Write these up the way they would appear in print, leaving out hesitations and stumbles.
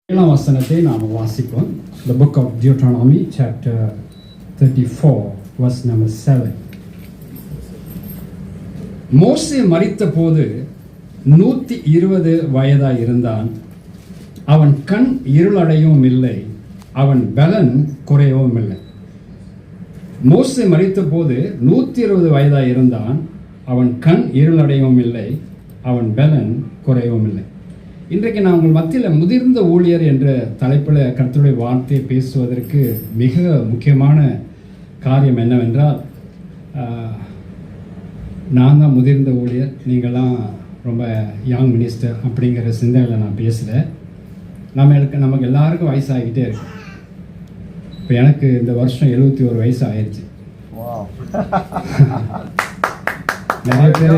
ஏழாம் வசனத்தை நாம் வாசிப்போம். The book of Deuteronomy chapter 34 verse number 7. மோசே மரித்த போது 120 வயதாய் இருந்தான். அவன் கண் இருளடையவும் இல்லை, அவன் பலன் குறையவும் இல்லை. மோசே மரித்த போது 120 வயதாய் இருந்தான். அவன் கண் இருளடையவும் இல்லை, அவன் பலன் குறையவும் இல்லை. இன்றைக்கு நான் உங்கள் மத்தியில் முதிர்ந்த ஊழியர் என்ற தலைப்பில் கர்த்தருடைய வார்த்தையை பேசுவதற்கு மிக முக்கியமான காரியம் என்னவென்றால், நான் தான் முதிர்ந்த ஊழியர், நீங்களாம் ரொம்ப யங் மினிஸ்டர் அப்படிங்கிற சிந்தனையில் நான் பேசலை. நமக்கு எல்லாருக்கும் வயசாகிக்கிட்டே இருக்கு. இப்போ எனக்கு இந்த வருஷம் 71 வயசு ஆயிடுச்சு. நிறைய பேர்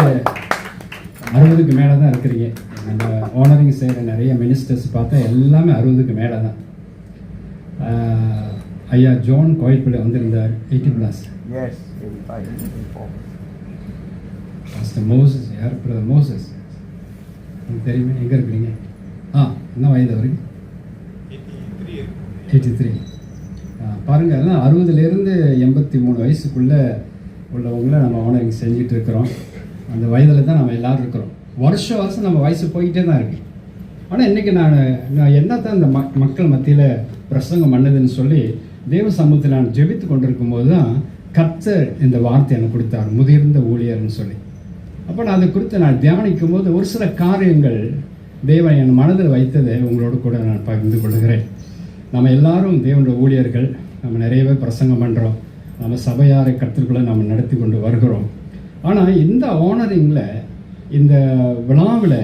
60க்கு மேலே தான் இருக்கிறீங்க. அந்த ஆனரிங் செய்கிற நிறைய மினிஸ்டர்ஸ் பார்த்தா எல்லாமே 60க்கு மேலே தான். ஐயா ஜோன் கோயில்பள்ளி வந்திருந்தார், 80+. மோசஸ், யார் பிரதர் மோசஸ், உங்களுக்கு தெரியுமே, எங்கே இருக்கிறீங்க? என்ன வயது அவருக்கு? 83. பாருங்கள், அதெல்லாம் 60லேருந்து 83 வயசுக்குள்ளே உள்ளவங்கள நம்ம ஆனரிங் செஞ்சுட்டு இருக்கிறோம். அந்த வயதில் தான் நம்ம எல்லோரும் இருக்கிறோம். வருஷம் நம்ம வயசு போய்கிட்டே தான் இருக்கு. ஆனால் இன்றைக்கி நான் என்னத்தான் இந்த மக்கள் மத்தியில் பிரசங்கம் பண்ணதுன்னு சொல்லி தேவ சமூகத்தில் நான் ஜெபித்து கொண்டிருக்கும் போது தான் கர்த்தர் இந்த வார்த்தை எனக்கு கொடுத்தார், முதிர்ந்த ஊழியர்னு சொல்லி. அப்போ நான் அதை குறித்து நான் தியானிக்கும் போது ஒரு சில காரியங்கள் தேவன் என் மனதில் வைத்ததை உங்களோடு கூட நான் பகிர்ந்து கொள்கிறேன். நம்ம எல்லாரும் தேவனுடைய ஊழியர்கள், நம்ம நிறையவே பிரசங்கம் பண்ணுறோம், நம்ம சபையாரை கர்த்தருக்குள்ளே நம்ம நடத்தி கொண்டு வருகிறோம். ஆனால் இந்த ஆனரிங்கில், இந்த விழாவில்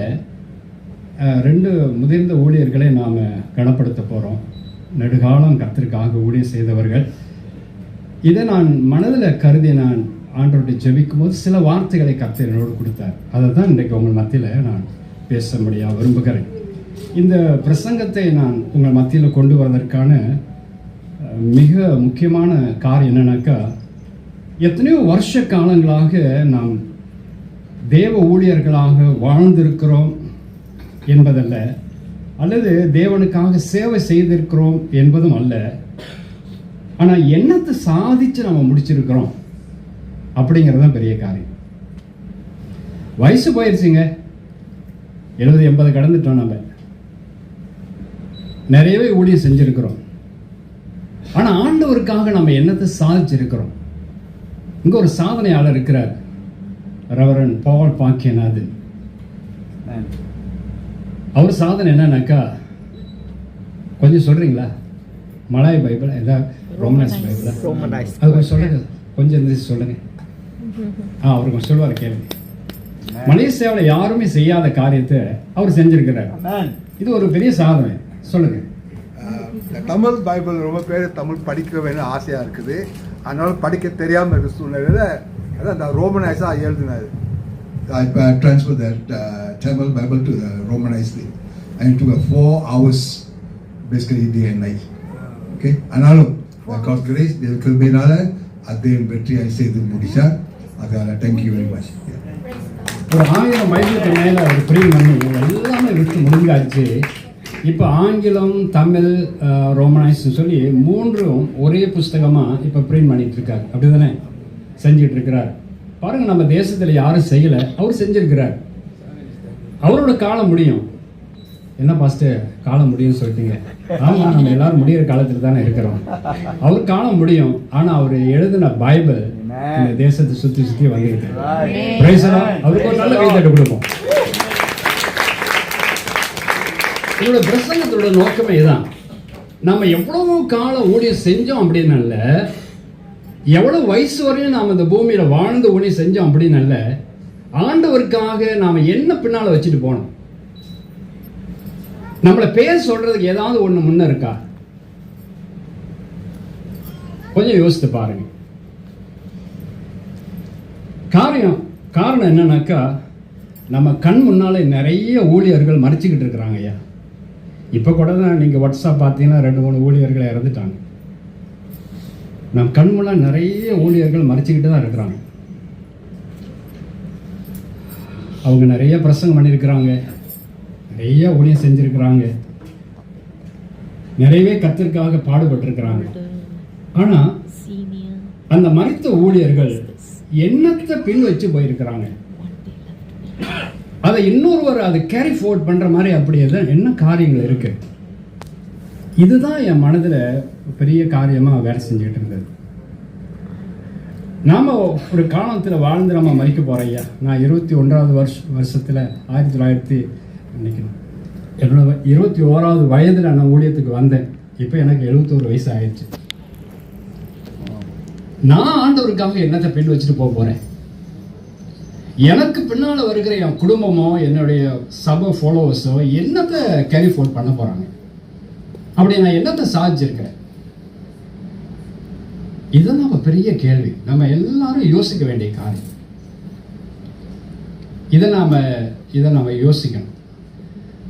2 முதிர்ந்த ஊழியர்களை நாம் கனப்படுத்த போகிறோம். நெடுகாலம் கர்த்தருக்காக ஊழியம் செய்தவர்கள். இதை நான் மனதில் கருதி நான் ஆண்டவருடைய ஜெபிக்கும் போது சில வார்த்தைகளை கர்த்தர் என்னோடு கொடுத்தார். அதை தான் இன்றைக்கு உங்கள் மத்தியில் நான் பேசும்படியாக விரும்புகிறேன். இந்த பிரசங்கத்தை நான் உங்கள் மத்தியில் கொண்டு வருவதற்கான மிக முக்கியமான காரியம் என்னன்னாக்கா, எத்தனையோ வருஷ காலங்களாக நாம் தேவ ஊழியர்களாக வாழ்ந்திருக்கிறோம் என்பதல்ல, அல்லது தேவனுக்காக சேவை செய்திருக்கிறோம் என்பதும் அல்ல. ஆனால் என்னத்தை சாதித்து நம்ம முடிச்சிருக்கிறோம் அப்படிங்கிறது தான் பெரிய காரியம். வயசு போயிடுச்சுங்க, 70-80 கடந்துட்டோம். நம்ம நிறையவே ஊழியம் செஞ்சிருக்கிறோம். ஆனால் ஆண்டவருக்காக நம்ம என்னத்தை சாதிச்சிருக்கிறோம்? இங்கே ஒரு சாதனையாளர் இருக்கிறார், ரெவரண்ட் பால் பாக்கியநாதன். அவர் சாதனை என்னன்னாக்கா, கொஞ்சம் சொல்கிறீங்களா? மலாய் பைபிள், ஏதாவது ரோமனைஸ் பைபிளா? அது கொஞ்சம் சொல்லுங்க, கொஞ்சம் இருந்துச்சு சொல்லுங்க. அவர் கொஞ்சம் சொல்லுவார், கேளுங்க. மலேசியாவில் யாருமே செய்யாத காரியத்தை அவர் செஞ்சிருக்கிறார். இது ஒரு பெரிய சாதனை. சொல்லுங்க. தமிழ் பைபிள் ரொம்ப பேர் தமிழ் படிக்க வேணும் ஆசையாக இருக்குது. அதனால படிக்க தெரியாமல் இருக்க சூழ்நிலையில் அதான் ரோமனைஸாக எழுதினார். I transferred that Tamil Bible to the Romanized thing, and it took 4 hours basically day and night. Okay, ஆனாலும் God's grace கிருபையினால அதே வெற்றியை செய்து முடிச்சார். அதனால thank you very much. ஒரு 1000 மைலுக்கு மேலே அவர் ப்ரீம் பண்ணி எல்லாமே விட்டு முடிஞ்சாச்சு. இப்போ ஆங்கிலம், தமிழ், ரோமனைஸ்ன்னு சொல்லி 3ம் ஒரே புஸ்தகமாக இப்போ பிரிண்ட் பண்ணிட்டு இருக்காரு. அப்படி தானே செஞ்சிட்டு இருக்கிறார். பாருங்க, நம்ம தேசத்தில் யாரும் செய்யலை, அவர் செஞ்சிருக்கிறார். அவரோட காலம் முடியும். என்ன பாஸ்டர் காலம் முடியும்னு சொல்லிட்டீங்க? ஆமாம், நம்ம எல்லாரும் முடிகிற காலத்தில் தானே இருக்கிறோம். அவர் காலம் முடியும். ஆனால் அவர் எழுதின பைபிள் இந்த தேசத்தை சுற்றி சுற்றி வந்துருக்கு. அவருக்கு ஒரு நல்ல கைத்தட்டு கொடுப்போம். என்னோட பிரசங்கத்தோட நோக்கமே இதுதான். நம்ம எவ்வளவு காலம் ஊழியம் செஞ்சோம் அப்படின்னு அல்ல, எவ்வளவு வயசு வரையும் நாம் இந்த பூமியில் வாழ்ந்து ஊழியம் செஞ்சோம் அப்படின்னு அல்ல, ஆண்டவருக்காக நாம் என்ன பின்னால் வச்சுட்டு போனோம். நம்மளை பேர் சொல்றதுக்கு ஏதாவது ஒன்று முன்ன இருக்கா? கொஞ்சம் யோசித்து பாருங்க. காரணம் என்னன்னாக்கா, நம்ம கண் முன்னாலே நிறைய ஊழியர்கள் மறைச்சிக்கிட்டு இருக்கிறாங்க. ஐயா, இப்போ கூட தான் நீங்கள் வாட்ஸ்அப் பார்த்தீங்கன்னா 2-3 ஊழியர்கள் இறந்துட்டாங்க. நம் கண் முன்னால் நிறைய ஊழியர்கள் மறைச்சிக்கிட்டு தான் இருக்கிறாங்க. அவங்க நிறைய பிரசங்கம் பண்ணியிருக்கிறாங்க, நிறைய ஊழியம் செஞ்சுருக்கிறாங்க. நிறையவே கர்த்தருக்காக பாடுபட்டிருக்கிறாங்க. ஆனா அந்த மரித்த ஊழியர்கள் என்னத்தை பின் வச்சு போயிருக்கிறாங்க, அதை இன்னொருவர் அதை கேரி ஃபார்வர்ட் பண்ற மாதிரி அப்படி என்ன காரியங்கள் இருக்கு. இதுதான் என் மனதில் பெரிய காரியமா வேலை செஞ்சுக்கிட்டு இருந்தது. நாம ஒரு காலத்தில் வாழ்ந்து நம்ம மறிக்க போறோம் ஐயா. நான் 21வது வருஷத்துல 21வது வயதில் நான் ஊழியத்துக்கு வந்தேன். இப்போ எனக்கு 71 வயசு ஆயிடுச்சு. நான் ஆண்டவருக்காக என்னத்தை பின் வச்சுட்டு போறேன்? எனக்கு பின்னால வருகிற என் குடும்பமோ என்னுடைய சபை ஃபாலோவர்ஸோ என்னத்தை கேரி ஃபார்வர்ட் பண்ண போறாங்க? அப்படி நான் என்னத்தை சாதிச்சிருக்கிறேன்? இதுதான் நம்ம பெரிய கேள்வி. நம்ம எல்லாரும் யோசிக்க வேண்டிய காரியம். இதை நாம யோசிக்கணும்.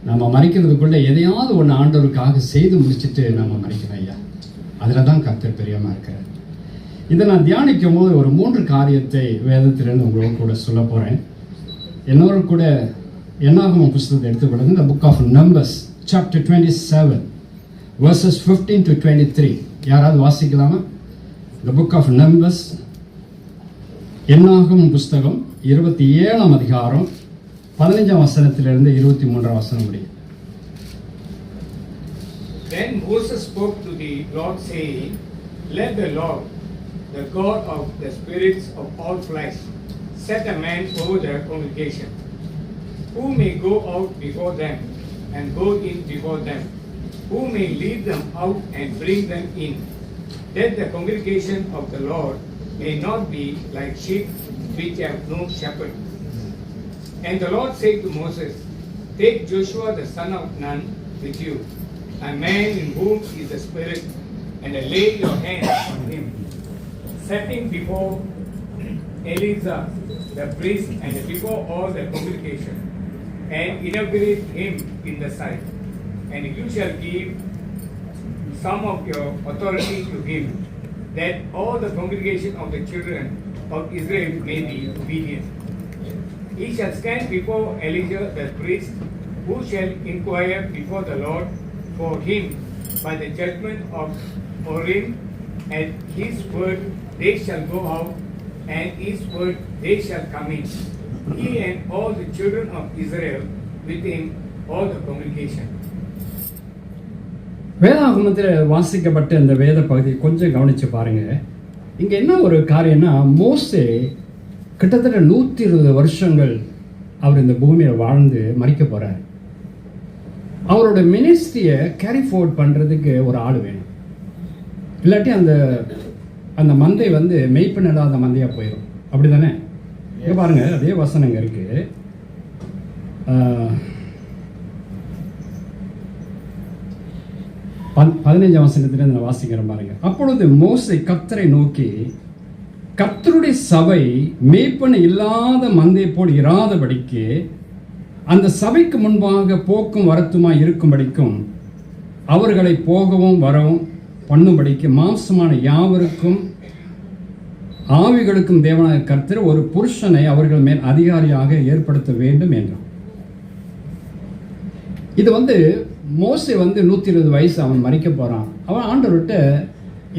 நம்ம மறிக்கிறதுக்குள்ள எதையாவது ஒன்று ஆண்டவருக்காக செய்து முடிச்சுட்டு நம்ம மறிக்கிறோம் ஐயா. அதில் தான் கர்த்தர் பிரியமா இருக்கிறார். இதை நான் தியானிக்கும் போது ஒரு 3 காரியத்தை வேதத்திலிருந்து உங்களோட கூட சொல்ல போறேன். என்னோட கூட என்னாகமம் புஸ்தகத்தை எடுத்துக்கொள்ளுங்க. இந்த book of Numbers chapter 27 verses 15 to 23. யாராவது வாசிக்கலாமா? The book of Numbers, என்னாகமம் புஸ்தகம் 27ஆம் அதிகாரம் 15ஆம் வசனத்திலிருந்து 23ஆம் வசனம் முடியும். Then Moses spoke to the Lord, saying, Let the Lord, the God of the spirits of all flesh, set a man over the congregation, who may go out before them and go in before them, who may lead them out and bring them in, that the congregation of the Lord may not be like sheep which have no shepherd. And the Lord said to Moses, Take Joshua the son of Nun with you, a man in whom is the Spirit, and lay your hands on him, set him before Eleazar the priest and before all the congregation, and inaugurate him in the sight. And you shall give some of your authority to him, that all the congregation of the children of Israel may be obedient. He shall stand before Eleazar the priest, who shall inquire before the Lord for him by the judgment of Urim. At his word they shall go out, and his word they shall come in, he and all the children of Israel with him, all the congregation. வேதாகமத்தில் வாசிக்கப்பட்ட இந்த வேத பகுதி கொஞ்சம் கவனிச்சு பாருங்க. இங்க என்ன ஒரு காரியம்னா, மோசே கிட்டத்தட்ட 120 வருஷங்கள் அவர் இந்த பூமியை வாழ்ந்து மறிக்க போறார். அவரோட மினிஸ்ட்ரியை கேரி ஃபார்வர்ட் பண்றதுக்கு ஒரு ஆள் வேணும். இல்லாட்டி அந்த மந்தை மெய்ப்பன் இல்லாத மந்தையா போயிடும். அப்படிதானே? இங்க பாருங்க, அதே வசனங்க இருக்கு. 15ஆம் வசனத்திலிருந்து நான் வாசிக்கிறேன் பாருங்க. அப்பொழுது மோசே கர்த்தரை நோக்கி, கர்த்தருடைய சபை மேய்ப்பன் இல்லாத மந்தை போல் இராதபடிக்கு அந்த சபைக்கு முன்பாக போக்கும் வரத்துமா இருக்கும்படிக்கும் அவர்களை போகவும் வரவும் பண்ணும்படிக்கு மாம்சமான யாவருக்கும் ஆவிகளுக்கும் தேவனாய கர்த்தர் ஒரு புருஷனை அவர்கள் மேல் அதிகாரியாக ஏற்படுத்த வேண்டும் என்றார். இது மோசே 120 வயசு அவன் மறிக்க போறான். அவன் ஆண்டவர்கிட்ட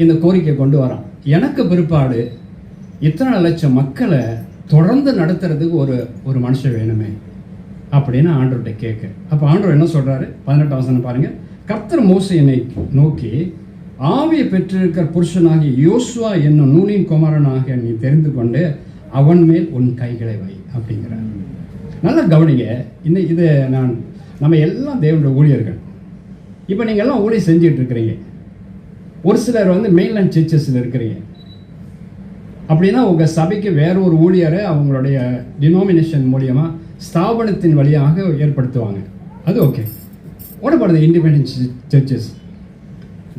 இந்த கோரிக்கை கொண்டு வரான். எனக்கு பிற்பாடு இத்தனை லட்சம் மக்களை தொடர்ந்து நடத்துறதுக்கு ஒரு மனுஷன் வேணுமே அப்படின்னு ஆண்டவர்கிட்ட கேட்க. அப்போ ஆண்டவர் என்ன சொல்றாரு? 18ஆம் வசனம் பாருங்க. கர்த்தர் மோசேயை நோக்கி, ஆவியை பெற்றிருக்கிற புருஷனாகிய யோசுவா என்னும் நூனின் குமாரனாக நீ தெரிந்து கொண்டு அவன் மேல் உன் கைகளை வை அப்படிங்கிறார். நல்லா கவனிங்க. இது நம்ம எல்லாம் தேவனுடைய ஊழியர்கள். இப்போ நீங்கள் எல்லாம் ஊழியம் செஞ்சுட்டு இருக்கிறீங்க. ஒரு சிலர் மெயின்லைன் சர்ச்சஸில் இருக்கிறீங்க. அப்படின்னா உங்கள் சபைக்கு வேற ஒரு ஊழியரை அவங்களுடைய டினோமினேஷன் மூலியமாக ஸ்தாபனத்தின் வழியாக ஏற்படுத்துவாங்க. அது ஓகே. ஓடப்படுது independence churches.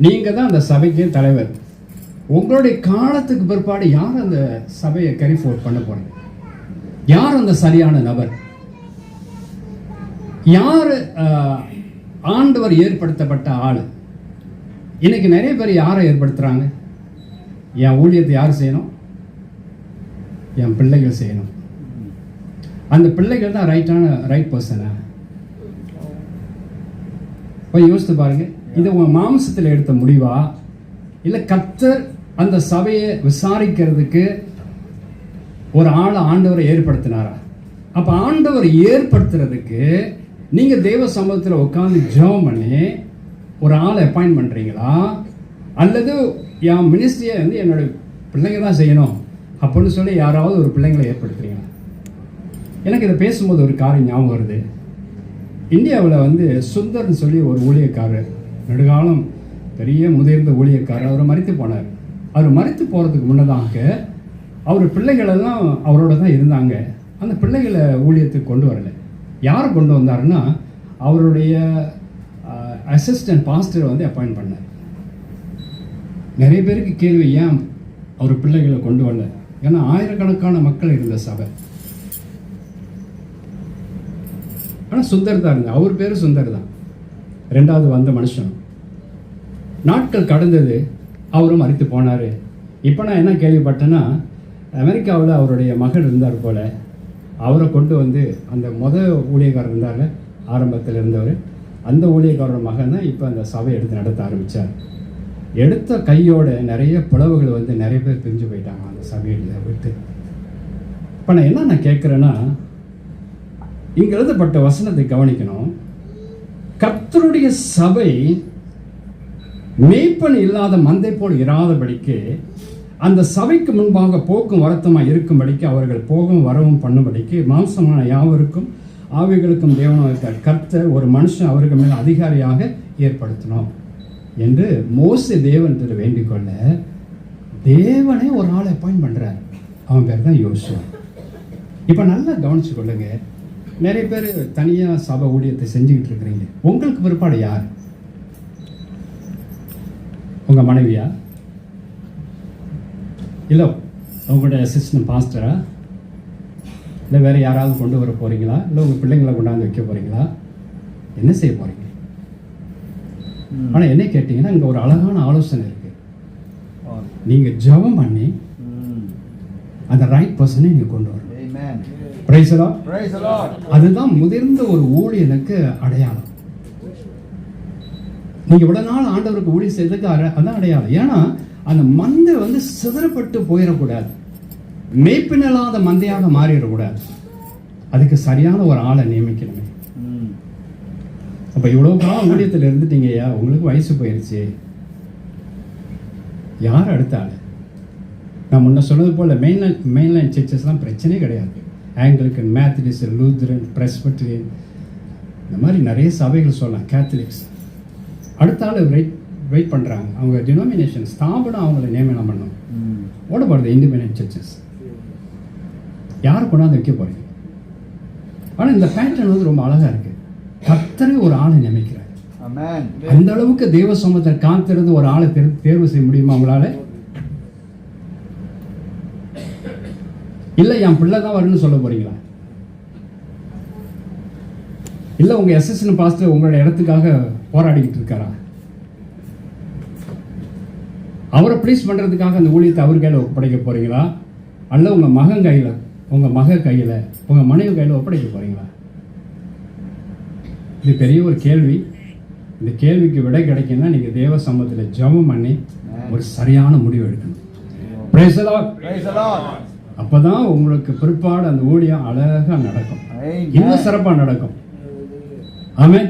நீங்கள் தான் அந்த சபைக்கு தலைவர். உங்களுடைய காலத்துக்கு பிற்பாடு யார் அந்த சபையை கேரி ஃபார்வர்ட் பண்ண போறாங்க? யார் அந்த சரியான நபர்? யார் ஆண்டவர் ஏற்படுத்தப்பட்ட ஆள்? இன்னைக்கு நிறைய பேர் யாரை ஏற்படுத்துறாங்க? என் ஊழியத்தை யார் செய்யணும்? என் பிள்ளைகள் செய்யணும். அந்த பிள்ளைகள் தான் ரைட் பர்சனா? போய் யோசித்து பாருங்க. இது உங்க மாம்சத்தில் எடுத்த முடிவா, இல்லை கர்த்தர் அந்த சபையை விசாரிக்கிறதுக்கு ஒரு ஆளை ஆண்டவரை ஏற்படுத்தினாரா? அப்ப ஆண்டவர் ஏற்படுத்துறதுக்கு நீங்க தேவ சமூகத்தில் உட்கார்ந்து ஜெபம் பண்ணி ஒரு ஆளை அப்பாயின்ட் பண்றீங்களா, அல்லது என் மினிஸ்ட்ரியை வந்து என்னோட பிள்ளைங்க தான் செய்யணும் அப்படின்னு சொல்லி யாராவது ஒரு பிள்ளைங்களை ஏற்படுத்துறீங்களா? எனக்கு இதை பேசும்போது ஒரு காரியம் ஞாபகம் வருது. இந்தியாவில் வந்து சுந்தர்னு சொல்லி ஒரு ஊழியக்காரர், நெடுகாலம் பெரிய முதிர்ந்த ஊழியக்காரர், அவர் மரித்து போனார். அவர் மரித்து போகிறதுக்கு முன்னதாக அவர் பிள்ளைகளெல்லாம் அவரோட தான் இருந்தாங்க. அந்த பிள்ளைகளை ஊழியத்துக்கு கொண்டு வரலை. யார் கொண்டு வந்தாருன்னா அவருடைய அசிஸ்டன்ட் பாஸ்டரை வந்து அப்பாயிண்ட் பண்ணார். நிறைய பேருக்கு கேள்வி, ஏன் அவர் பிள்ளைகளை கொண்டு வரல? ஏன்னா ஆயிரக்கணக்கான மக்கள் இருந்த சபை. ஆனால் சுந்தர் தான் இருந்தார். அவர் பேர் சுந்தர் தான், ரெண்டாவது வந்த மனுஷன். நாட்கள் கடந்தது, அவரும் மரித்து போனார். இப்போ நான் என்ன கேள்விப்பட்டேன்னா, அமெரிக்காவில் அவருடைய மகன் இருந்தார் போல, அவரை கொண்டு வந்து அந்த ஊழியக்காரர் இருந்தார் ஆரம்பத்தில் இருந்தவர், அந்த ஊழியக்காரோட மகன் தான் இப்போ அந்த சபை எடுத்து நடத்த ஆரம்பித்தார். எடுத்த கையோட நிறைய பிளவுகள் வந்து நிறைய பேர் பிரிஞ்சு போயிட்டாங்க அந்த சபையில் விட்டு. இப்போ நான் என்ன கேட்குறேன்னா, இங்கே எழுதப்பட்ட வசனத்தை கவனிக்கணும். கர்த்தருடைய சபை மேய்ப்பன் இல்லாத மந்தை போல் இராதபடிக்கு அந்த சபைக்கு முன்பாக போக்கும் வரத்துமாக இருக்கும்படிக்கு அவர்கள் போகும் வரவும் பண்ணும்படிக்கு மாம்சமான யாவருக்கும் ஆவிகளுக்கும் தேவனாக கர்த்தர் ஒரு மனுஷன் அவருக்கு மேல் அதிகாரியாக ஏற்படுத்தணும் என்று மோசே தேவன் வேண்டிக் கொள்ள தேவனே ஒரு ஆளை அப்பாயிண்ட் பண்ணுறார். அவன் பேர் தான் யோசுவா. இப்போ நல்லா கவனிச்சு கொள்ளுங்க. நிறைய பேர் தனியாக சபை ஊழியத்தை செஞ்சுக்கிட்டு இருக்கிறீங்க. உங்களுக்கு பிற்பாடு யார்? உங்கள் மனைவியா, இல்லை உங்களுடைய அசிஸ்டன்ட் பாஸ்டரா, இல்லை வேறு யாராவது கொண்டு வர போகிறீங்களா, இல்லை உங்கள் பிள்ளைங்களை கொண்டாந்து வைக்க போகிறீங்களா? என்ன செய்ய போகிறீங்க? ஆனால் என்ன கேட்டிங்கன்னா, இங்கே ஒரு அழகான ஆலோசனை இருக்குது. நீங்கள் ஜெபம் பண்ணி அந்த ரைட் பர்சனை நீங்கள் கொண்டு வரணும். Praise the Lord. Praise the Lord. அதுதான் முதிர்ந்த ஒரு ஊழியனுக்கு அடையாளம். நீங்க இவ்வளவு நாள் ஆண்டவருக்கு ஊழியம் செய்ததுக்கு அதான் அடையாளம். ஏன்னா அந்த மந்தை வந்து சிதறப்பட்டு போயிடக்கூடாது, மேய்ப்பினலாத மந்தையாக மாறிடக்கூடாது. அதுக்கு சரியான ஒரு ஆளை நியமிக்கணுமே. அப்ப இவ்வளவு காலம் ஊழியத்தில் இருந்துட்டீங்கய்யா, உங்களுக்கு வயசு போயிருச்சு, யார் அடுத்த ஆளு? நான் முன்ன சொன்னது போல மெயின்லைன் சர்ச்சஸ்லாம் பிரச்சனையே கிடையாது. ஆங்கிலிக்கன், மேத்தடிஸ்ட், லூத்தரன், பிரஸ்பெட்டரியன், இந்த மாதிரி நிறைய சபைகள் சொல்லலாம், கேத்தலிக்ஸ். அடுத்த ஆள் வெயிட் பண்ணுறாங்க. அவங்க டினாமினேஷன் ஸ்தாபனம் அவங்கள நியமனம் பண்ணணும். ஓடப்படுது இண்டிபெண்டன்ட் சர்ச்சஸ். யாரை கொண்டாந்து வைக்க போகிறீங்க? ஆனால் இந்த பேட்டர்ன் வந்து ரொம்ப அழகாக இருக்குது. கர்த்தரே ஒரு ஆளை நியமிக்கிறார். அந்த அளவுக்கு தேவ சமூகத்தை காத்திருந்து ஒரு ஆளை தேர்வு செய்ய முடியுமா உங்களால்? இல்லை என் பிள்ளை தான் வரும்னு சொல்ல போறீங்களா? இல்லை உங்கள் அசிஸ்டன்ட் பாஸ்டர் உங்களோட இடத்துக்காக போராடிக்கிட்டு இருக்காரா? அவரை ப்ளீஸ் பண்ணுறதுக்காக அந்த ஊழியத்தை அவர் கையில் ஒப்படைக்க போகிறீங்களா? அல்ல உங்கள் மகன் கையில், உங்கள் மக கையில், உங்கள் மனைவி கையில் ஒப்படைக்க போகிறீங்களா? இது பெரிய ஒரு கேள்வி. இந்த கேள்விக்கு விடை கிடைக்குன்னா நீங்கள் தேவ சமூகத்தில் ஜெபம் பண்ணி ஒரு சரியான முடிவு எடுக்கணும். Praise the Lord. Praise the Lord. அப்பதான் உங்களுக்கு பிற்பாடு அந்த ஊழியம் அழகா நடக்கும், இன்னும் சிறப்பா நடக்கும். ஆமென்.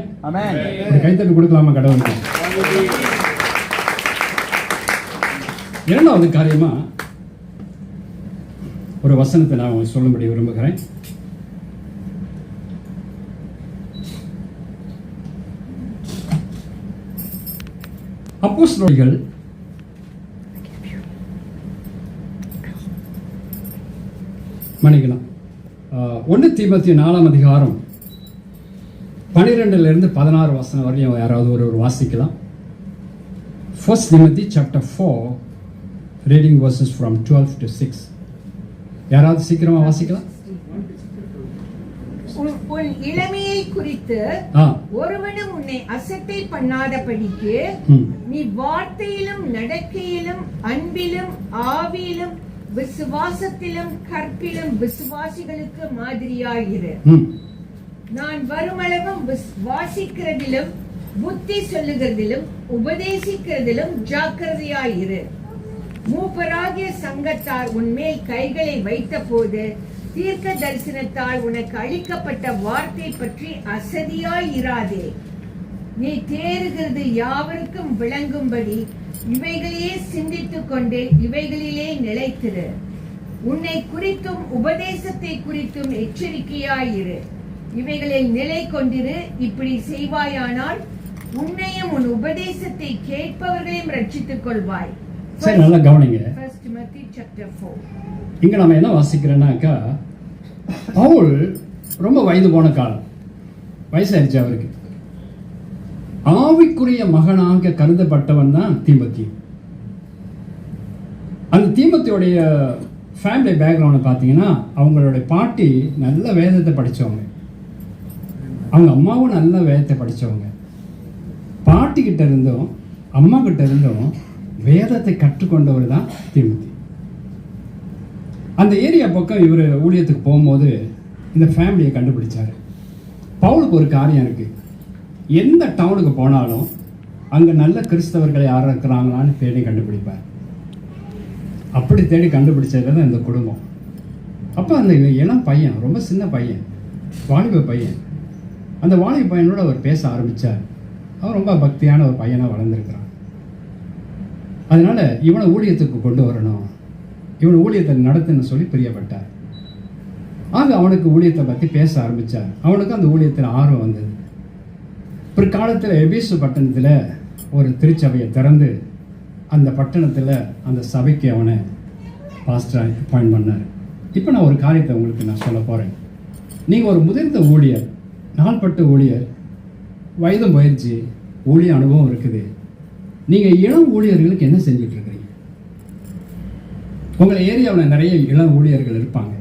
ஒரு கைத்தட்டு கொடுக்கலாமா கடவுளுக்கு? இரண்டாவது காரியமா ஒரு வசனத்தை நான் சொல்லும்படி விரும்புகிறேன். அப்போஸ்தலர்கள் மன்னிக்கலாம் 1 தீமோத்தேயு 4ஆம் அதிகாரம் 12 16 வசனம் வரையும் யாராவது ஒரு வாசிக்கலாம். 1 Timothy chapter 4 reading verses from 12 to 6. யாராவது சீக்கிரமா வாசிக்கலாம்? உன் இளமையை குறித்து ஒருவனும் உன்னை அசட்டை பண்ணாதபடிக்கு நீ வார்த்தையிலும் நடக்கையிலும் அன்பிலும் ஆவியிலும் விசுவாசத்திலும் கற்பிலும் விசுவாசிகளுக்கு மாதிரியாயிரு. நான் வருமளவும் வாசிக்கிறதிலும் புத்தி சொல்லுகிறதிலும் உபதேசிக்கிறதிலும் ஜாக்கிரதையாயிரு. மூப்பராகிய சங்கத்தார் உன்மேல் கைகளை வைத்தபோது தீர்க்க தரிசனத்தால் உனக்கு அளிக்கப்பட்ட வார்த்தை பற்றி அசதியாயிராதே. நீ தேறுகிறது யாவருக்கும் விளங்கும்படி இவைகளையே சிந்தித்துக் கொண்டு இவைகளிலே நிலைத்திரு. உன்னை குறித்தும் உபதேசத்தை குறித்தும் எச்சரிக்கையாயிரு. இவைகளில் நிலை கொண்டிரு. இப்படி செய்வாயானால் உன்னையும் உன் உபதேசத்தை கேட்பவர்களையும் ரட்சித்துக் கொள்வாய். சரி, நல்லா கவனிங்க. 1 Timothy chapter 4. இங்க நம்ம என்ன வாசிக்கிறோம்னாக்கா, பவுல் ரொம்ப வயது போன காலம், வயசாயிருச்சு அவருக்கு. ஆவிக்குரிய மகனாக கருதப்பட்டவன் தான் தீமோத்தேயு. அந்த தீமோத்தேயுடைய ஃபேமிலி பேக்ரவுண்டை பார்த்தீங்கன்னா, அவங்களுடைய பாட்டி நல்ல வேதத்தை படித்தவங்க, அவங்க அம்மாவும் நல்ல வேதத்தை படித்தவங்க. பாட்டி கிட்ட இருந்தும் அம்மா கிட்ட இருந்தும் வேதத்தை கற்றுக்கொண்டவர் தான் தீமோத்தேயு. அந்த ஏரியா பக்கம் இவர் ஊழியத்துக்கு போகும்போது இந்த ஃபேமிலியை கண்டுபிடிச்சார். பவுலுக்கு ஒரு காரியம் இருக்குது, எந்த டவுனுக்கு போனாலும் அங்கே நல்ல கிறிஸ்தவர்களை யாரும் இருக்கிறாங்களான்னு தேடி கண்டுபிடிப்பார். அப்படி தேடி கண்டுபிடிச்சது தான் இந்த குடும்பம். அப்போ அந்த இளம் பையன், ரொம்ப சின்ன பையன், வாலிப பையன், அந்த வாலிப பையனோட அவர் பேச ஆரம்பித்தார். அவன் ரொம்ப பக்தியான ஒரு பையனாக வளர்ந்துருக்கிறான். அதனால் இவனை ஊழியத்துக்கு கொண்டு வரணும், இவன் ஊழியத்தை நடத்துன்னு சொல்லி பிரியப்பட்டார். ஆக அவனுக்கு ஊழியத்தை பற்றி பேச ஆரம்பித்தார். அவனுக்கு அந்த ஊழியத்தில் ஆர்வம் வந்தது. பிற்காலத்தில் எபேசு பட்டணத்தில் ஒரு திருச்சபையை திறந்து அந்த பட்டணத்தில் அந்த சபைக்கு அவனை பாஸ்டர் அப்பாயிண்ட் பண்ணார். இப்போ நான் ஒரு காரியத்தை உங்களுக்கு நான் சொல்ல போகிறேன். நீங்கள் ஒரு முதிர்ந்த ஊழியர், நாள்பட்ட ஊழியர், வயதும் போயிடுச்சு, ஊழிய அனுபவம் இருக்குது. நீங்கள் இளம் ஊழியர்களுக்கு என்ன செஞ்சுட்டு இருக்கிறீங்க? உங்கள் ஏரியாவில் நிறைய இளம் ஊழியர்கள் இருப்பாங்க.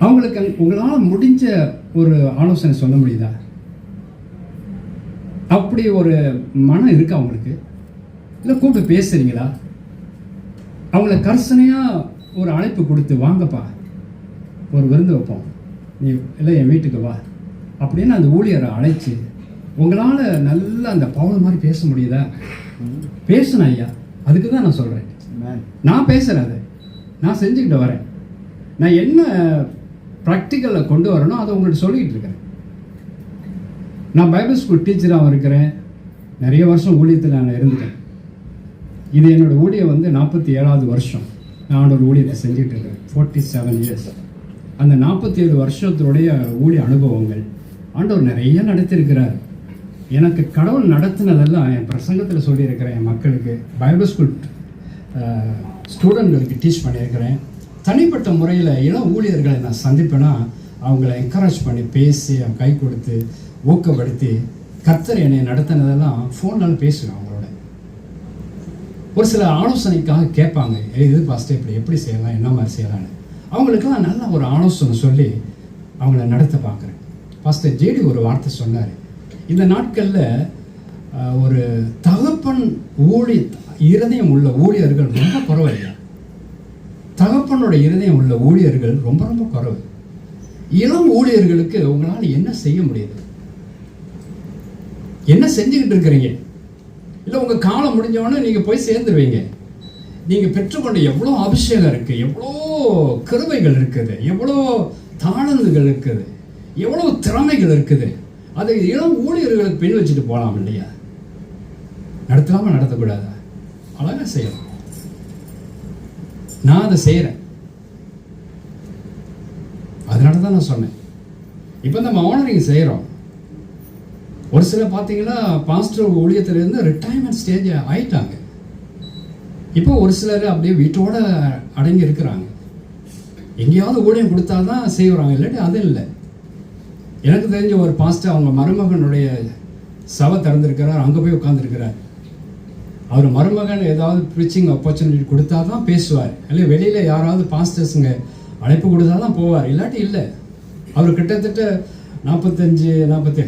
அவங்களுக்கு உங்களால் முடிஞ்ச ஒரு ஆலோசனை சொல்ல முடியுதா? அப்படி ஒரு மனம் இருக்கா அவங்களுக்கு? இல்லை கூப்பிட்டு பேசுறீங்களா? அவங்கள கர்சனையாக ஒரு அழைப்பு கொடுத்து, வாங்கப்பா ஒரு விருந்து வைப்போம், நீ இல்லை என் வீட்டுக்கு வா அப்படின்னு அந்த ஊழியரை அழைச்சி உங்களால் நல்லா அந்த பவுல் மாதிரி பேச முடியுதா? பேசணும் ஐயா. அதுக்கு தான் நான் சொல்கிறேன். நான் பேசுகிறேன், அதை நான் செஞ்சுக்கிட்டு வரேன். நான் என்ன ப்ராக்டிக்கலில் கொண்டு வரணும் அதை உங்கள்கிட்ட சொல்லிக்கிட்டு இருக்கிறேன். நான் பைபிள் ஸ்கூல் டீச்சராகவும் இருக்கிறேன். நிறைய வருஷம் ஊழியத்தில் நான் இருந்துட்டேன். இது என்னோடய ஊழியம் 47வது வருஷம் நான் ஒரு ஊழியத்தை செஞ்சுட்டு இருக்கிறேன். 47 years. அந்த 47 வருஷத்துடைய ஊழிய அனுபவங்கள் ஆண்டவர் நிறைய நடத்தியிருக்கிறார். எனக்கு கடவுள் நடத்தினதெல்லாம் என் பிரசங்கத்தில் சொல்லியிருக்கிறேன். என் மக்களுக்கு பைபிள் ஸ்கூல் ஸ்டூடெண்ட்களுக்கு டீச் பண்ணியிருக்கிறேன். தனிப்பட்ட முறையில் இளம் ஊழியர்களை நான் சந்திப்பேன்னா அவங்கள என்கரேஜ் பண்ணி பேசி கை கொடுத்து ஊக்கப்படுத்தி கர்த்தர் என்னை நடத்தினதெல்லாம் ஃபோனால் பேசுவேன். அவங்களோட ஒரு சில ஆலோசனைக்காக கேட்பாங்க, இது பாஸ்டர் இப்படி எப்படி செய்யலாம், என்ன மாதிரி செய்யலான்னு. அவங்களுக்கெல்லாம் நல்ல ஒரு ஆலோசனை சொல்லி அவங்கள நடத்த பார்க்குறேன். பாஸ்டர் ஜேடி ஒரு வார்த்தை சொன்னார், இந்த நாட்களில் ஒரு தகப்பன் இருதயம் உள்ள ஊழியர்கள் ரொம்ப குறைவு இல்லையா? தகப்பனோட இருதயம் உள்ள ஊழியர்கள் ரொம்ப ரொம்ப குறைவு. இளம் ஊழியர்களுக்கு உங்களால் என்ன செய்ய முடியுது? என்ன செஞ்சுக்கிட்டு இருக்கிறீங்க? இல்லை உங்கள் காலம் முடிஞ்சவொடனே நீங்கள் போய் சேர்ந்துருவீங்க. நீங்கள் பெற்றுக்கொண்ட எவ்வளோ அபிஷேகம் இருக்குது, எவ்வளோ கிருபைகள் இருக்குது, எவ்வளோ தாளந்துகள் இருக்குது, எவ்வளோ திறமைகள் இருக்குது. அதை இளம் ஊழியர்களுக்கு பின் வச்சுட்டு போகலாம் இல்லையா? நடத்தலாமா நடத்தக்கூடாதா? அழகாக செய்யலாம். நான் அதை செய்கிறேன். அதனால தான் நான் சொன்னேன். இப்போ நம்ம ஆனரிங் செய்கிறோம். ஒரு சிலர் பார்த்தீங்கன்னா பாஸ்டர் ஊழியத்திலிருந்து ரிட்டையர்மெண்ட் ஸ்டேஜ் ஆயிட்டாங்க. இப்போ ஒரு சிலர் அப்படியே வீட்டோட அடங்கி இருக்கிறாங்க. எங்கேயாவது ஊழியம் கொடுத்தா தான் செய்கிறாங்க, இல்லாட்டி அது இல்லை. எனக்கு தெரிஞ்ச ஒரு பாஸ்டர் அவங்க மருமகனுடைய சபை திறந்திருக்கிறார், அங்கே போய் உட்காந்துருக்கிறார். அவர் மருமகன் ஏதாவது ப்ரீச்சிங் ஆப்பர்ச்சுனிட்டி கொடுத்தா தான் பேசுவார், இல்லை வெளியில் யாராவது பாஸ்டர்ஸுங்க அழைப்பு கொடுத்தா தான் போவார், இல்லாட்டி இல்லை. அவர் கிட்டத்தட்ட 45-47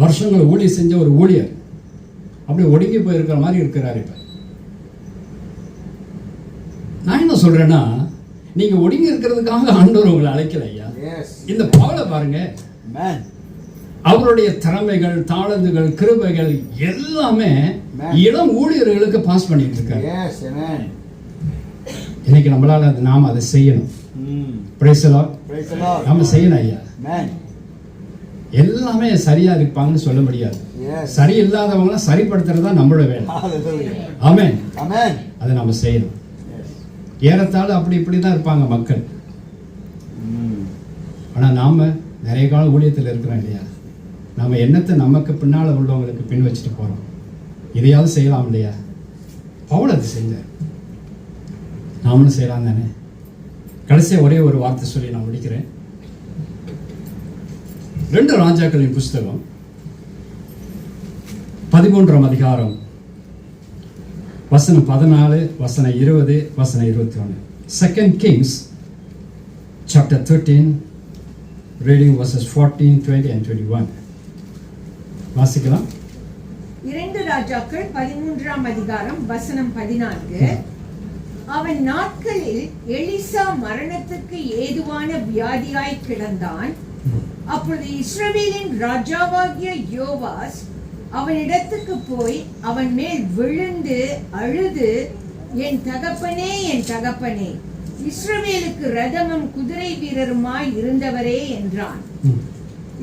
வருஷங்கள் ஊழியம் செஞ்ச ஒரு ஊழியர் அப்படி ஒடுங்கி போயிருக்கிற மாதிரி இருக்கிறார். இப்போ நான் என்ன சொல்கிறேன்னா, நீங்கள் ஒடுங்கி இருக்கிறதுக்காக ஆண்டவர் உங்களை அழைக்கல ஐயா. இந்த பவுலை பாருங்க, அவருடைய திறமைகள், தாளந்துகள், கிருபைகள் எல்லாமே இளம் ஊழியர்களுக்கு பாஸ் பண்ணிட்டு இருக்காரு. Yes, amen. இன்னைக்கு நம்மளால நாம அதை செய்யணும். Praise the Lord. Praise the Lord. நாம செய்யணும் ஐயா. Amen. எல்லாமே சரியா இருப்பாங்கன்னு சொல்ல முடியாது. Yes. சரி இல்லாதவங்கள சரிப்படுத்துறது தான் நம்மளோட வேலை. Hallelujah. ஆமென். Amen. அதை நாம செய்யணும். Yes. ஏறத்தாழ அப்படி இப்படி தான் இருப்பாங்க மக்கள். ஆனா நாம நிறைய கால ஊழியத்தில் இருக்கிறோம் இல்லையா? நாம என்னத்தை நமக்கு பின்னால உள்ளவங்களுக்கு பின் வச்சுட்டு போறோம். இதையாவது செய்யலாம் இல்லையா? பவுல் அது செஞ்சார். நாமளும் செய்யலாம் தானே? கடைசியா ஒரே ஒரு வார்த்தை சொல்லி நான் முடிக்கிறேன். 2 ராஜாக்களின் புஸ்தகம் 13ஆம் அதிகாரம் வசனம் 14, வசனம் 20, வசனம் 21. 2 Kings chapter 13, reading verses 14, 20 and 21. வாசிக்கலாம். 2 ராஜாக்கள் 13ஆம் அதிகாரம் வசனம் 14. அவன் நாட்களில் எலிசா மரணத்துக்கு ஏதுவான வியாதியாய் கிடந்தான். அப்பொழுது இஸ்ரவேலின் ராஜாவாகிய யோவாஸ் அவனிடத்துக்கு போய் அவன் மேல் விழுந்து அழுது, என் தகப்பனே, என் தகப்பனே, இஸ்ரவேலுக்கு ரதமும் குதிரை வீரருமாய் இருந்தவரே என்றான்.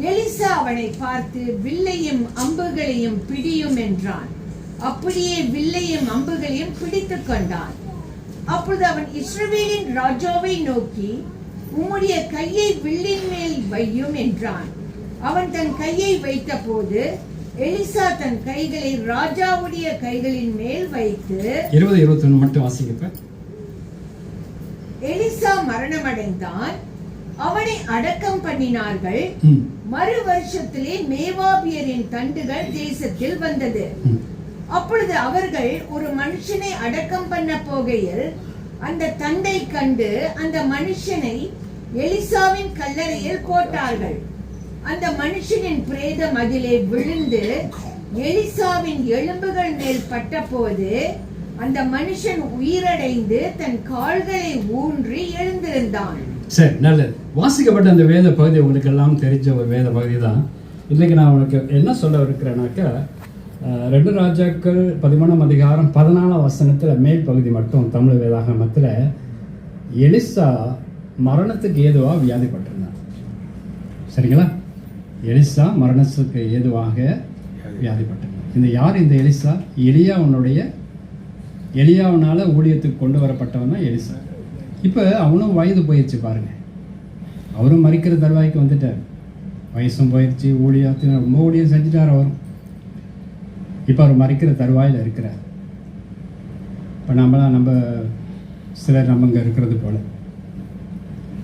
எலிசா அவனை பார்த்து, வில்லையும் அம்புகளையும் பிடியும் என்றான். அப்படியே வில்லையும் அம்புகளையும் பிடித்துக் கொண்டான். அப்பொழுது அவன் இஸ்ரவேலின் ராஜாவை நோக்கி, உம்முடைய கையை வில்லின் மேல் வையும் என்றான். அவன் தன் கையை வைத்த போது எலிசா தன் கைகளை ராஜாவுடைய கைகளின் மேல் வைத்து 20, 21 மட்டும் வாசிக்கப்ப. எலிசா மரணமடைந்தான். அவனை அடக்கம் பண்ணினார்கள். மறு வருஷத்திலே மேவாபியரின் தண்டுகள் தேசத்தில் வந்தது. அப்பொழுது அவர்கள் ஒரு மனுஷனை அடக்கம் பண்ண போகையில் அந்த தண்டை கண்டு அந்த மனுஷனை எலிசாவின் கல்லறையில் போட்டார்கள். அந்த மனுஷனின் பிரேதம் அதிலே விழுந்து எலிசாவின் எலும்புகள் மேல் பட்டபோது அந்த மனுஷன் உயிரடைந்து தன் கால்களை ஊன்றி எழுந்திருந்தான். சரி, நல்லது. வாசிக்கப்பட்ட அந்த வேத பகுதி உங்களுக்கு எல்லாம் தெரிஞ்ச ஒரு வேத பகுதி தான். இன்னைக்கு நான் உங்களுக்கு என்ன சொல்ல இருக்கிறேன்னாக்கா, 2 ராஜாக்கள் 13ஆம் அதிகாரம் 14ஆம் வசனத்தில் மேல் பகுதி மட்டும் தமிழ் வேதாகமத்தில் எலிசா மரணத்துக்கு ஏதுவாக வியாதிப்பட்டிருந்தார். சரிங்களா? எலிசா மரணத்துக்கு ஏதுவாக வியாதிப்பட்டிருந்தார். இந்த யார் இந்த எலிசா? எலியாவினால ஊழியத்துக்கு கொண்டு வரப்பட்டவன் தான் எலிசா. இப்போ அவனும் வயது போயிடுச்சு பாருங்க. அவரும் மறிக்கிற தருவாய்க்கு வந்துட்டார். வயசும் போயிடுச்சு, ஊழியத்தின் ரொம்ப ஊழியம் செஞ்சுட்டார் அவரும். இப்போ அவர் மறிக்கிற தருவாயில் இருக்கிறார். இப்போ நம்ம சிலர் நம்ம இங்கே இருக்கிறது போல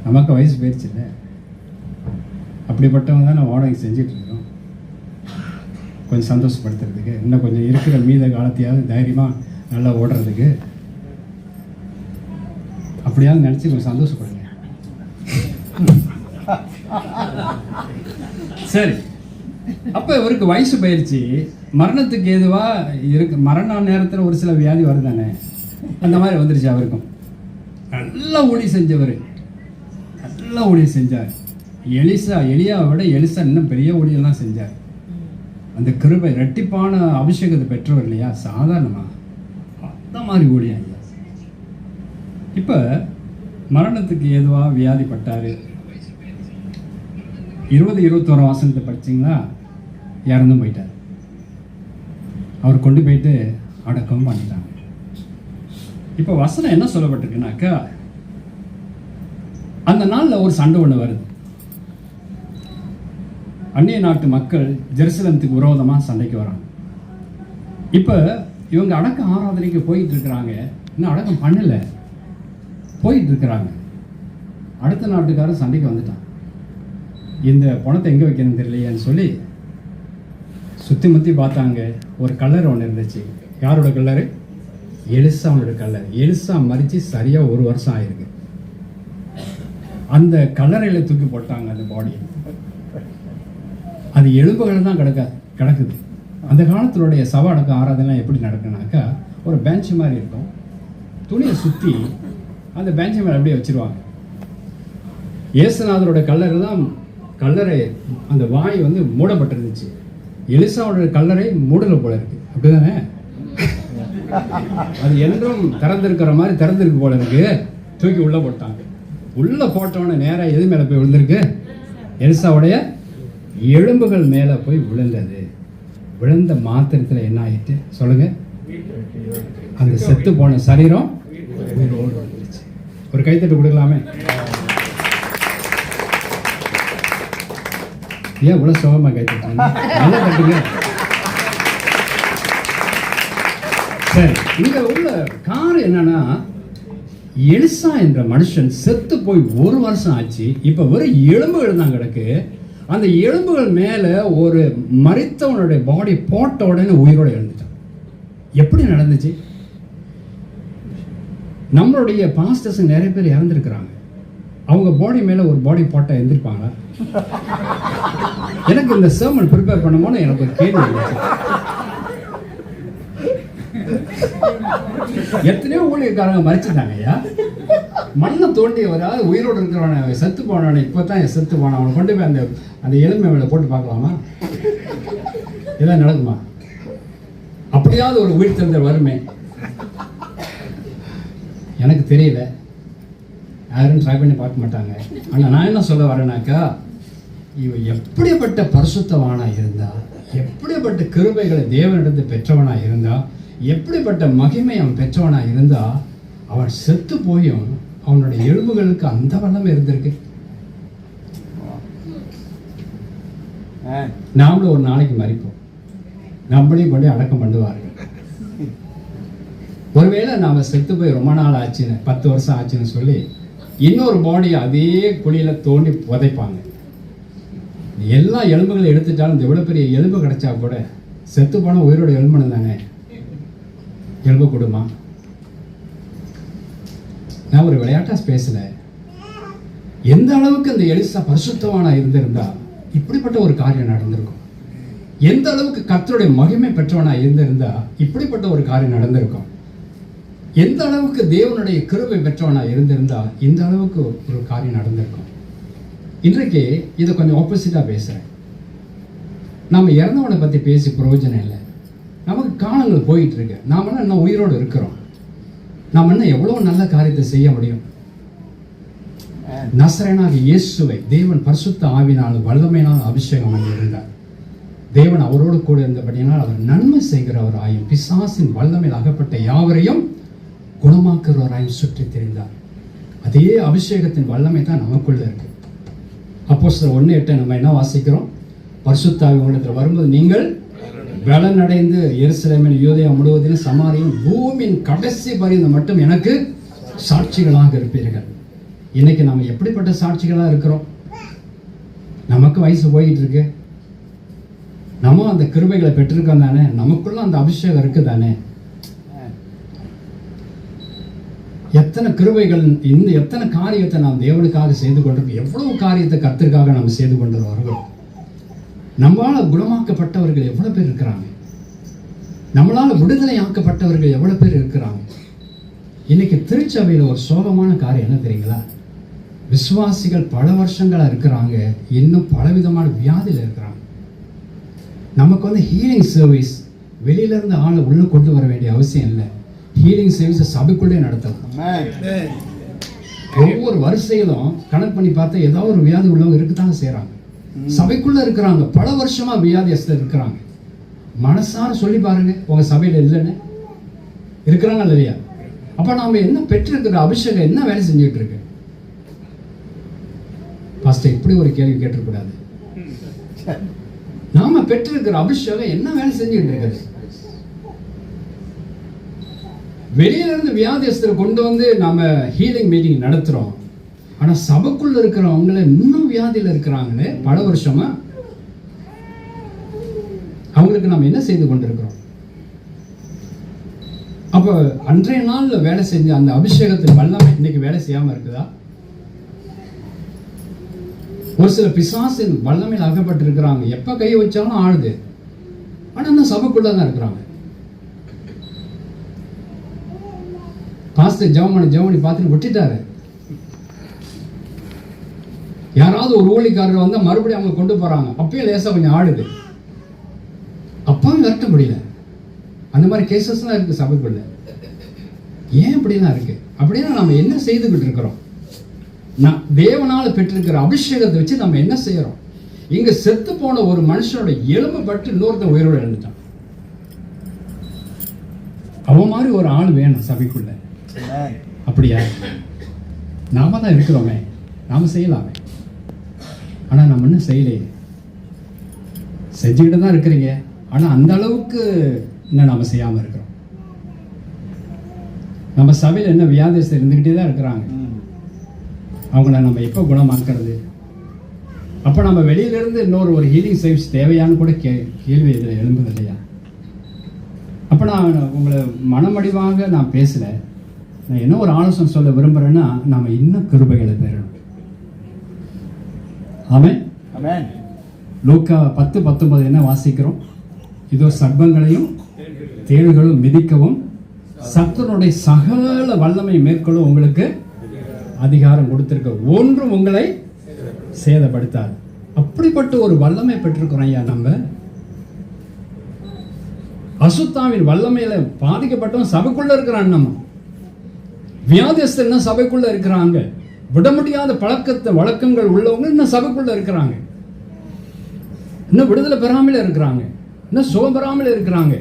நமக்கு வயசு போயிடுச்சு இல்லை? அப்படிப்பட்டவங்க தான் நம்ம வாடகை செஞ்சிட்ருக்கிறோம். கொஞ்சம் சந்தோஷப்படுத்துறதுக்கு, இன்னும் கொஞ்சம் இருக்கிற மீத காலத்தையாவது தைரியமாக நல்லா ஓடுறதுக்கு அப்படியாவது நினச்சி கொஞ்சம் சந்தோஷப்படுங்க. சரி, அப்போ இவருக்கு வயசு போயிடுச்சு, மரணத்துக்கு ஏதுவாக இருக்கு. மரண நேரத்தில் ஒரு சில வியாதி வருதானே, அந்த மாதிரி வந்துருச்சு அவருக்கும். நல்லா ஊழி செஞ்சவர், நல்லா ஊழியம் செஞ்சார். எலியாவை விட எலிசா இன்னும் பெரிய ஊழியெல்லாம் செஞ்சார். அந்த கிருபை இரட்டிப்பான அபிஷேகத்தை பெற்றவர் இல்லையா? சாதாரணமாக அந்த மாதிரி ஊழியம் ஐயா. இப்போ மரணத்துக்கு ஏதுவாக வியாதிப்பட்டார். 20, 21 வசனத்தை படிச்சிங்களா? இறந்தும் போயிட்டார். அவர் கொண்டு போயிட்டு அடக்கம் பண்ணிட்டாங்க. இப்போ வசனம் என்ன சொல்லப்பட்டிருக்குனாக்கா, அந்த நாளில் ஒரு சண்டை ஒன்று வருது. அந்நிய நாட்டு மக்கள் ஜெருசலத்துக்கு விரோதமாக சண்டைக்கு வராங்க. இப்போ இவங்க அடக்க ஆராதனைக்கு போயிட்டு இருக்கிறாங்க. இன்னும் அடக்கம் பண்ணலை, போயிட்டு இருக்கிறாங்க. அடுத்த நாட்டுக்காரர் சண்டைக்கு வந்துட்டான். இந்த பணத்தை எங்கே வைக்கணும்னு தெரியலையான்னு சொல்லி சுற்றி முற்றி பார்த்தாங்க. ஒரு கல்லர் ஒன்று இருந்துச்சு. யாரோட கல்லர்? எலிசாவோட கல்லர். எலிசா மறித்து சரியாக 1 வருஷம் ஆயிருக்கு. அந்த கல்லறையில் தூக்கி போட்டாங்க அந்த பாடியை. அது எலும்புகள் தான் கிடக்குது. அந்த காலத்தினுடைய சவ அடக்க ஆராதனை எப்படி நடக்குனாக்கா, ஒரு பெஞ்ச் மாதிரி இருக்கும். துணியை சுற்றி அந்த பெஞ்சு மேலே அப்படியே வச்சுருவாங்க. இயேசுநாதரோட கல்லறை தான் கல்லறை அந்த வாய் வந்து மூடப்பட்டிருந்துச்சு. எலிசாவோட கல்லறை மூடல போல இருக்கு, அப்படிதானே? அது என்றும் திறந்திருக்கிற மாதிரி திறந்திருக்கு போல இருக்கு. தூக்கி உள்ள போட்டாங்க. உள்ள போட்டவொடனே நேராக எது மேலே போய் விழுந்திருக்கு? எலிசாவுடைய எலும்புகள் மேலே போய் விழுந்தது. விழுந்த மாத்திரத்தில் என்ன ஆயிட்டு சொல்லுங்க? அந்த செத்து போன சரீரம் உயிரோடு வந்துருச்சு. ஒரு கைத்தட்டு கொடுக்கலாமே? ஏன் இவ்வளவு சோகமா கைத்தட்டாங்க? நல்லா தட்டுங்க. சரி, இங்க உள்ள காரணம் என்னன்னா, எலிசா என்ற மனுஷன் செத்து போய் 1 வருஷம் ஆச்சு. இப்ப வெறும் எலும்புகள் தான் கிடக்கு. அந்த எலும்புகள் மேல ஒரு மரித்தவனுடைய பாடி போட்ட உடனே உயிரோட எழுந்துட்டான். எப்படி நடந்துச்சு? நம்மளுடைய பாஸ்டர்ஸ் நிறைய பேர் இறந்துருக்கிறாங்க. அவங்க பாடி மேல ஒரு பாடி போட்டா எழுந்திருப்பாங்களா? எனக்கு இந்த சர்மன் ப்ரிப்பேர் பண்ணும்போது எனக்கு ஒரு கேள்வி இருந்துச்சு. எத்தனையோ ஊழியக்காரங்க மறைச்சிட்டாங்க ஐயா. மண்ணை தோண்டி வராது உயிரோடு இருக்கிறவன செத்து போனவனை இப்போதான் செத்து போன அவனை கொண்டு போய் அந்த எலும்பை மேல போட்டு பார்க்கலாமா? இதெல்லாம் நடக்குமா? அப்படியாவது ஒரு உயிர் தெரிஞ்சல் வருமே. எனக்கு தெரியல, யாரும் ட்ரை பண்ணி பார்க்க மாட்டாங்க. ஆனால் நான் என்ன சொல்ல வரேனாக்கா, இவன் எப்படிப்பட்ட பரிசுத்தவானா இருந்தா, எப்படிப்பட்ட கிருபைகளை தேவனிடத்து பெற்றவனா இருந்தா, எப்படிப்பட்ட மகிமை அவன் பெற்றவனா இருந்தா, அவன் செத்து போயும் அவனுடைய எலும்புகளுக்கு அந்த வல்லமை இருந்திருக்கு. நாமளும் ஒரு நாளைக்கு மறிப்போம், நம்மளையும் கொண்டு அடக்கம் பண்ணுவார்கள். ஒருவேளை நாம செத்து போய் ரொம்ப நாள் ஆச்சுன்னு, 10 வருஷம் ஆச்சுன்னு சொல்லி இன்னொரு பாடியை அதே குழியில தோண்டி புதைப்பாங்க. எல்லா எலும்புகளை எடுத்துட்டாலும் எவ்வளவு பெரிய எலும்பு கிடைச்சா கூட செத்து போன உயிரோட எலும்புன்னு தானே எலும்பு கொடுமா? நான் ஒரு விளையாட்டா பேசல. எந்த அளவுக்கு இந்த எலிசா பரிசுத்தவானா இருந்திருந்தா இப்படிப்பட்ட ஒரு காரியம் நடந்திருக்கும். எந்த அளவுக்கு கர்த்தருடைய மகிமை பெற்றவனா இருந்திருந்தா இப்படிப்பட்ட ஒரு காரியம் நடந்திருக்கும். எந்த அளவுக்கு தேவனுடைய கிருபை பெற்றவனா இருந்திருந்தா இந்த அளவுக்கு ஒரு காரியம் நடந்திருக்கும். இன்றைக்கு இதை கொஞ்சம் ஆப்போசிட்டா பேசுறேன். நம்ம இறந்தவனை பத்தி பேசி பிரயோஜனம் இல்லை. நமக்கு காலங்கள் போயிட்டு இருக்கு. நாம என்ன உயிரோடு இருக்கிறோம். நாம் என்ன எவ்வளவு நல்ல காரியத்தை செய்ய முடியும்? நசரேயனாகிய இயேசுவை தேவன் பரிசுத்த ஆவினால் வல்லமையினால் அபிஷேகம் பண்ணி இருந்தார். தேவன் அவரோடு கூட இருந்தபடியினால் அவர் நன்மை செய்கிறவராயும் பிசாசின் வல்லமையில் அகப்பட்ட யாவரையும் குணமாக்குறவராயும் சுற்றி திரிந்தார். அதே அபிஷேகத்தின் வல்லமை தான் நமக்குள்ள இருக்கு. அப்போஸ்தலர் 1:8 நம்ம என்ன வாசிக்கிறோம்? பரிசுத்த ஆவி உங்களிடத்தில் வரும்போது நீங்கள் பலன் அடைந்து எருசலேமில் யூதேயா முழுவதிலும் சமாரியும் பூமியின் கடைசி பரியந்தம் மட்டும் எனக்கு சாட்சிகளாக இருப்பீர்கள். இன்னைக்கு நம்ம எப்படிப்பட்ட சாட்சிகளாக இருக்கிறோம்? நமக்கு வயசு போயிட்டு இருக்கு. நம்ம அந்த கிருபைகளை பெற்றிருக்கோம் தானே? நமக்குள்ள அந்த அபிஷேகம் இருக்கு தானே? எத்தனை கிருபைகள், இந்த எத்தனை காரியத்தை நாம் தேவனுக்காக செய்து கொண்டிருக்கோம். எவ்வளவு காரியத்தை கர்த்தருக்காக நம்ம செய்து கொண்டிருக்கிறோம். நம்மளால குணமாக்கப்பட்டவர்கள் எவ்வளவு பேர் இருக்கிறாங்க? நம்மளால விடுதலை ஆக்கப்பட்டவர்கள் எவ்வளவு பேர் இருக்கிறாங்க? இன்னைக்கு திருச்சபையில் ஒரு சோகமான காரியம் என்ன தெரியுங்களா? விசுவாசிகள் பல வருஷங்களா இருக்கிறாங்க, இன்னும் பலவிதமான வியாதியில் இருக்கிறாங்க. நமக்கு ஹீலிங் சர்வீஸ் வெளியில இருந்து ஆளை உள்ள கொண்டு வர வேண்டிய அவசியம் இல்லை. ஹீலிங் சர்வீஸ் சபைக்குள்ளே நடத்தலாம். ஒவ்வொரு வரிசையிலும் கணக்கு பண்ணி பார்த்தா ஏதாவது ஒரு வியாதி உள்ளவங்க இருக்குதாங்க செய்யறாங்க. சபைக்குள்ள இருக்கிறாங்க, பல வருஷமா வியாதியஸ்தர் இருக்கிறாங்க. மனசார சொல்லி பாருங்க, உங்க சபையில இல்லைன்னு இருக்கிறாங்க இல்லையா? அப்ப நாம என்ன பெற்றிருக்கிற அபிஷேகம் என்ன வேலை செஞ்சுட்டு இருக்கு? பாஸ்டர் இப்படி ஒரு கேள்வி கேட்டக்கூடாது. நாம பெற்றிருக்கிற அபிஷேகம் என்ன வேலை செஞ்சுட்டு இருக்குது? வெளியில இருந்து வியாதியஸ்தரை கொண்டு வந்து நாம ஹீலிங் மீட்டிங் நடத்துறோம். ஆனா சபைக்குள்ள இருக்கிறவங்கள இன்னும் வியாதியில இருக்கிறாங்களே பல வருஷமா, அவங்களுக்கு நம்ம என்ன செய்து கொண்டிருக்கிறோம்? அப்ப அன்றைய நாள்ல வேலை செஞ்ச அந்த அபிஷேகத்தின் வல்லமை இன்னைக்கு வேலை செய்யாம இருக்குதா? ஒரு சில பிசாசின் வல்லமையில் அகப்பட்டு இருக்கிறாங்க. எப்ப கை வச்சாலும் ஆளுது. ஆனா இன்னும் சபைக்குள்ளதான் இருக்கிறாங்க. பாஸ்டர் ஜெர்மனி பார்த்துட்டு விட்டுட்டாரு. யாராவது ஒரு ஊழிக்காரர் வந்து மறுபடியும் அவங்க கொண்டு போறாங்க, அப்பயும் லேசா கொஞ்சம் ஆடுது, அப்பாவும் விரட்ட முடியல. அந்த மாதிரி கேசஸ்லாம் இருக்கு சபைக்குள்ள. ஏன் இப்படிலாம் இருக்கு? அப்படின்னா நம்ம என்ன செய்துகிட்டு இருக்கிறோம்? நான் தேவனால பெற்றிருக்கிற அபிஷேகத்தை வச்சு நம்ம என்ன செய்யறோம்? இங்க செத்து போன ஒரு மனுஷனோட எலும்பு பட்டு இன்னொருத்த உயிரோடு எழுந்துட்டான். அவன் மாதிரி ஒரு ஆள் வேணும் சபைக்குள்ள. அப்படியா? நாம தான் இருக்கிறோமே, நாம செய்யலாமே. ஆனா நம்ம இன்னும் செய்யலையே. செஞ்சுக்கிட்டு தான் இருக்கிறீங்க, ஆனா அந்த அளவுக்கு இன்னும் நாம செய்யாம இருக்கிறோம். நம்ம சபையில் என்ன வியாதிஸ்தர் இருந்துகிட்டே தான் இருக்கிறாங்க. அவங்கள நம்ம எப்போ குணமாக்குறது? அப்போ நம்ம வெளியிலேருந்து இன்னொரு ஒரு ஹீலிங் சர்வீஸ் தேவையான்னு கூட கேள்வி இதில் எழும்புது இல்லையா? அப்போ நான் உங்களை மனமடிவாக நான் பேசலை. நான் என்ன ஒரு ஆலோசனை சொல்ல விரும்புகிறேன்னா, நம்ம இன்னும் கிருபைகளை பெறணும். ஆமென். லூக்கா 10:19 என்ன வாசிக்கிறோம்? இதோ சர்ப்பங்களையும் தேள்களும் மிதிக்கவும் சத்துருடைய சகல வல்லமை மேற்கொள்ளும் உங்களுக்கு அதிகாரம் கொடுத்திருக்க, ஒன்றும் உங்களை சேதப்படுத்தாது. அப்படிப்பட்ட ஒரு வல்லமை பெற்றிருக்கிறோம் ஐயா. நம்ம அசுத்தாவின் வல்லமையில பாதிக்கப்பட்டவன் சபைக்குள்ள இருக்கிறான். நம்ம வியாதிஸ்தர் சபைக்குள்ள இருக்கிறாங்க. விட முடியாத பழக்கத்தை வழக்கங்கள் உள்ளவங்க இன்னும் சபைக்குள்ள இருக்கிறாங்க. இன்னும் விடுதலை பெறாமலே இருக்கிறாங்க, இன்னும் சுகம் பெறாமலே இருக்கிறாங்க.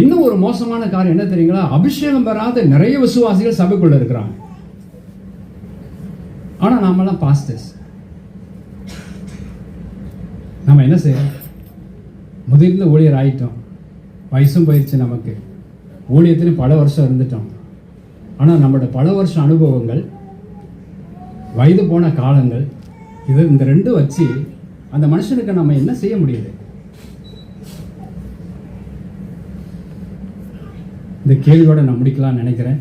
இன்னும் ஒரு மோசமான காரியம் என்ன தெரியுங்களா? அபிஷேகம் பெறாத நிறைய விசுவாசிகள் சபைக்குள்ள இருக்கிறாங்க. ஆனா நாமெல்லாம் பாஸ்டர்ஸ். நம்ம என்ன செய்யறோம்? முதிர்ந்த ஊழியர் ஆயிட்டோம், வயசும் போயிடுச்சு, நமக்கு ஊழியத்திலும் பல வருஷம் இருந்துட்டோம். ஆனா நம்மளோட பல வருஷம் அனுபவங்கள், வயது போன காலங்கள், இது இந்த ரெண்டும் வச்சு அந்த மனுஷனுக்கு நம்ம என்ன செய்ய முடியுது? இந்த கேள்வியோட நான் முடிக்கலாம்னு நினைக்கிறேன்.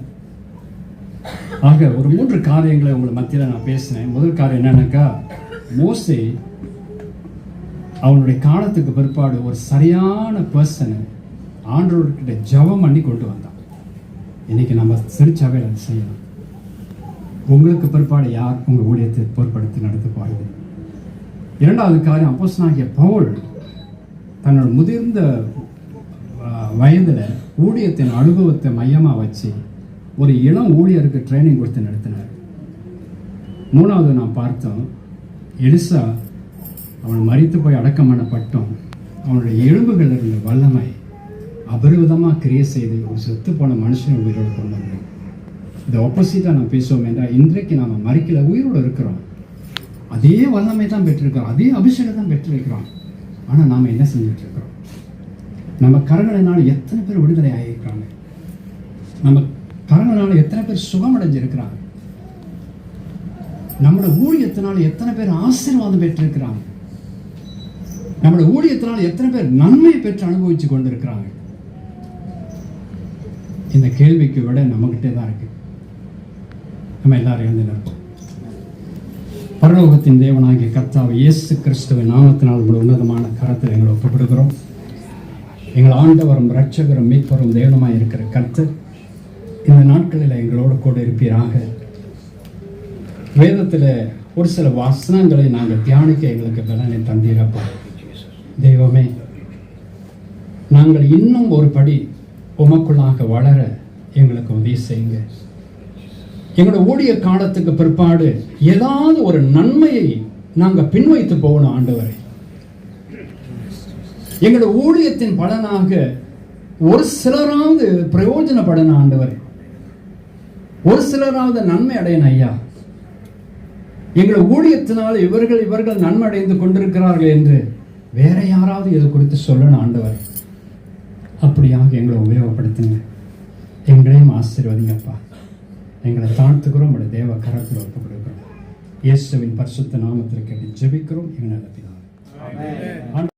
ஆக ஒரு 3 காரியங்களை உங்களை மத்தியில் நான் பேசினேன். முதல் காரியம் என்னன்னாக்கா, மோசே அவனுடைய காலத்துக்கு பிற்பாடு ஒரு சரியான பர்சனை ஆண்டவர்கிட்ட ஜெபம் பண்ணி கொண்டு வந்தான். இன்னைக்கு நம்ம சிறுச்சபையில் அதை செய்யலாம். உங்களுக்கு பிற்பாடு யார் உங்கள் ஊழியத்தை பொறுப்படுத்தி நடத்த போகிறது? இரண்டாவது காரியம், அப்போஸ்தலனாகிய பவுல் தன்னோட முதிர்ந்த வயதில் ஊழியத்தின் அனுபவத்தை மையமாக வச்சு ஒரு இளம் ஊழியருக்கு ட்ரைனிங் கொடுத்து நடத்தினார். மூணாவது நாம் பார்த்தோம், எலிசா அவன் மரித்து போய் அடக்கம் பண்ணப்பட்டோம், அவனுடைய எலும்புகள் இருந்த வல்லமை அபரிவிதமாக கிரியை செய்து ஒரு செத்து போன மனுஷனை உயிரோடு கொண்டு வந்தோம். இந்த ஆப்போசிட்டாக நான் பேசுவோம் என்றால், இன்றைக்கு நாம் மறிக்கல, உயிரோடு இருக்கிறோம். அதே வல்லமை தான் பெற்றிருக்கிறோம், அதே அபிஷேகம் தான் பெற்றிருக்கிறோம். ஆனால் நாம் என்ன செஞ்சுட்டு இருக்கிறோம்? நம்ம கரங்களினால எத்தனை பேர் விடுதலை ஆகியிருக்கிறாங்க? நம்ம கரங்களினால எத்தனை பேர் சுகமடைஞ்சிருக்கிறாங்க? நம்மளோட ஊழியத்தினால எத்தனை பேர் ஆசீர்வாதம் பெற்றிருக்கிறாங்க? நம்மளோட ஊழியத்தினால எத்தனை பேர் நன்மை பெற்று அனுபவிச்சு கொண்டிருக்கிறாங்க? இந்த கேள்விக்கு விட நம்மகிட்டே தான் இருக்கு. நம்ம எல்லாரும் எழுந்து நிற்போம். பரலோகத்தின் தேவனாகிய கர்த்தாவை இயேசு கிறிஸ்துவின் நாமத்தினால் உங்கள் உன்னதமான கரத்தில் எங்களை ஒப்புக்கொடுக்கிறோம். எங்கள் ஆண்டவரும் இரட்சகரும் மீட்பரும் தேவனுமாய் இருக்கிற கர்த்தர் இந்த நாட்களில் எங்களோடு கூட இருப்பீராக. வேதத்தில் ஒரு சில வசனங்களை நாங்கள் தியானிக்க எங்களுக்கு பலனை தந்தீரப்பா. தெய்வமே, நாங்கள் இன்னும் ஒரு படி உமக்குள்ளாக வளர எங்களுக்கு உதவி செய்யுங்க. எங்களோட ஊழிய காலத்துக்கு பிற்பாடு ஏதாவது ஒரு நன்மையை நாங்கள் பின்வைத்து போகணும் ஆண்டவரே. எங்களோட ஊழியத்தின் பலனாக ஒரு சிலராவது பிரயோஜனப்படணும் ஆண்டவரே. ஒரு சிலராவது நன்மை அடையணும் ஐயா. எங்களோட ஊழியத்தினால் இவர்கள் நன்மை அடைந்து கொண்டிருக்கிறார்கள் என்று வேற யாராவது இதை குறித்து சொல்லணும் ஆண்டவரே. அப்படியாக எங்களை உபயோகப்படுத்துங்க. எங்களையும் ஆசீர்வதிங்கப்பா. எங்களை தாழ்த்துக்கிறோம், உங்களுடைய தேவ கரத்தில் ஒப்புக் கொடுக்கிறோம். இயேசுவின் பரிசுத்த நாமத்தில் கேட்டு ஜெபிக்கிறோம் எங்கள் நல்ல பிதாவே.